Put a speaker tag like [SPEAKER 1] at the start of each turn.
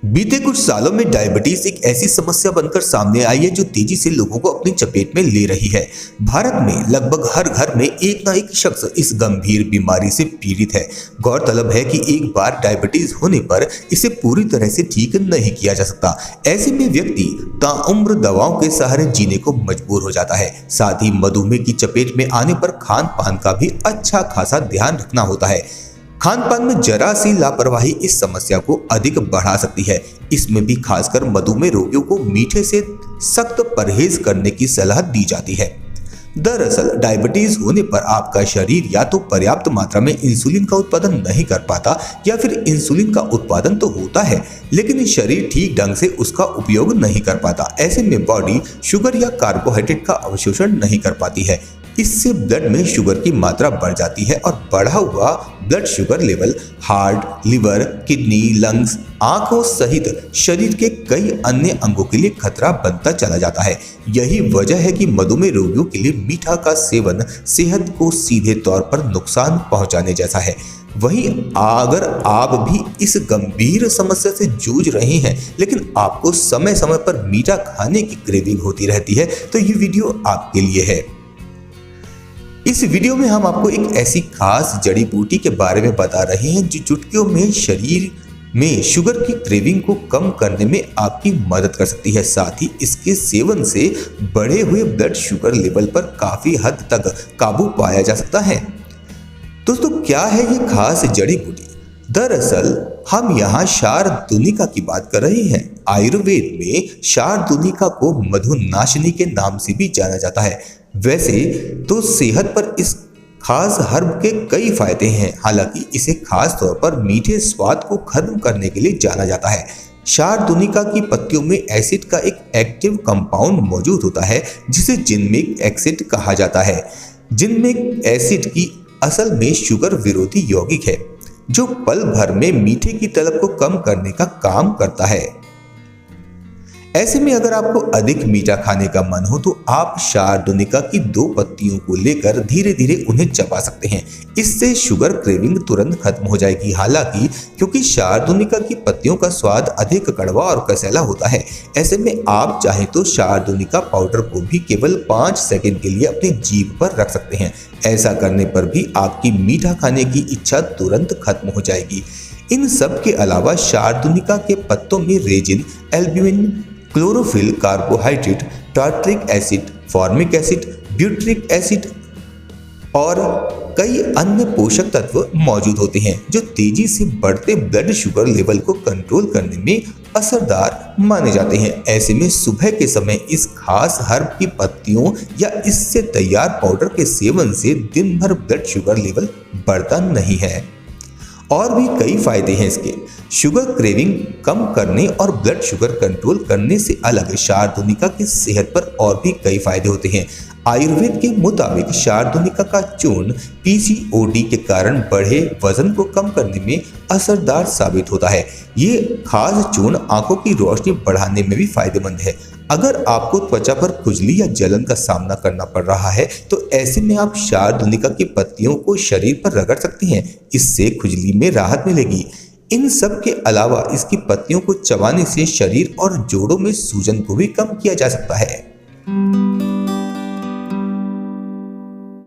[SPEAKER 1] बीते कुछ सालों में डायबिटीज एक ऐसी समस्या बनकर सामने आई है जो तेजी से लोगों को अपनी चपेट में ले रही है। भारत में लगभग हर घर में एक ना एक शख्स इस गंभीर बीमारी से पीड़ित है। गौरतलब है कि एक बार डायबिटीज होने पर इसे पूरी तरह से ठीक नहीं किया जा सकता। ऐसे में व्यक्ति ताउम्र दवाओं के सहारे जीने को मजबूर हो जाता है। साथ ही मधुमेह की चपेट में आने पर खान पान का भी अच्छा खासा ध्यान रखना होता है। खान पान में जरा सी लापरवाही इस समस्या को अधिक बढ़ा सकती है। इसमें भी खासकर मधुमेह रोगियों को मीठे से सख्त परहेज करने की सलाह दी जाती है। दरअसल डायबिटीज होने पर आपका शरीर या तो पर्याप्त मात्रा में इंसुलिन का उत्पादन नहीं कर पाता या फिर इंसुलिन का उत्पादन तो होता है लेकिन शरीर ठीक ढंग से उसका उपयोग नहीं कर पाता। ऐसे में बॉडी शुगर या कार्बोहाइड्रेट का अवशोषण नहीं कर पाती है। इससे ब्लड में शुगर की मात्रा बढ़ जाती है और बढ़ा हुआ blood sugar level heart, liver, kidney, lungs, आंखों सहित शरीर के कई अन्य अंगों के लिए खतरा बनता चला जाता है। यही वजह है कि मधुमेह रोगियों के लिए मीठा का सेवन सेहत को सीधे तौर पर नुकसान पहुंचाने जैसा है। वहीं अगर आप भी इस गंभीर समस्या से जूझ रहे हैं लेकिन आपको समय समय पर मीठा खाने की क्रेविंग होती रहती है तो ये वीडियो आपके लिए है। इस वीडियो में हम आपको एक ऐसी खास जड़ी बूटी के बारे में बता रहे हैं जो चुटकियों में शरीर में शुगर की क्रेविंग को कम करने में आपकी मदद कर सकती है। साथ ही इसके सेवन से बढ़े हुए ब्लड शुगर लेवल पर काफी हद तक काबू पाया जा सकता है। दोस्तों, क्या है ये खास जड़ी बूटी? दरअसल हम यहाँ शारदुनिका की बात कर रहे हैं। आयुर्वेद में शारदुनिका को मधुनाशिनी के नाम से भी जाना जाता है। वैसे तो सेहत पर इस खास हर्ब के कई फायदे हैं, हालांकि इसे खास तौर पर मीठे स्वाद को खत्म करने के लिए जाना जाता है। शारदुनिका की पत्तियों में एसिड का एक एक्टिव कंपाउंड मौजूद होता है जिसे जिनमिक एसिड कहा जाता है। जिनमिक एसिड की असल में शुगर विरोधी यौगिक है जो पल भर में मीठे की तलब को कम करने का काम करता है। ऐसे में अगर आपको अधिक मीठा खाने का मन हो तो आप शारदुनिका की 2 पत्तियों को लेकर धीरे धीरे उन्हें चबा सकते हैं। इससे शुगर क्रेविंग तुरंत खत्म हो जाएगी। हालांकि क्योंकि शारदुनिका की पत्तियों का स्वाद अधिक कड़वा और कसैला होता है, ऐसे में आप चाहें तो शारदुनिका पाउडर को भी केवल 5 सेकंड के लिए अपनी जीभ पर रख सकते हैं। ऐसा करने पर भी आपकी मीठा खाने की इच्छा तुरंत खत्म हो जाएगी। इन सब के अलावा शारदुनिका के पत्तों में resin, albumin, chlorophyll, carbohydrate, tartaric acid, formic acid, butyric acid और कई अन्य पोषक तत्व मौजूद होते हैं जो तेजी से बढ़ते ब्लड शुगर लेवल को कंट्रोल करने में असरदार माने जाते हैं। ऐसे में सुबह के समय इस खास हर्ब की पत्तियों या इससे तैयार पाउडर के सेवन से दिन भर ब्लड शुगर लेवल बढ़ता नहीं है। और भी कई फायदे हैं इसके। शुगर क्रेविंग कम करने और ब्लड शुगर कंट्रोल करने से अलग शारदुनिका की सेहत पर और भी कई फायदे होते हैं। आयुर्वेद के मुताबिक शारदुनिका का चूर्ण पीसीओडी के कारण बढ़े वजन को कम करने में असरदार साबित होता है। ये खास चूर्ण आंखों की रोशनी बढ़ाने में भी फायदेमंद है। अगर आपको त्वचा पर खुजली या जलन का सामना करना पड़ रहा है तो ऐसे में आप शारदुनिका की पत्तियों को शरीर पर रगड़ सकते हैं। इससे खुजली में राहत मिलेगी। इन सब के अलावा इसकी पत्तियों को चबाने से शरीर और जोड़ों में सूजन को भी कम किया जा सकता है।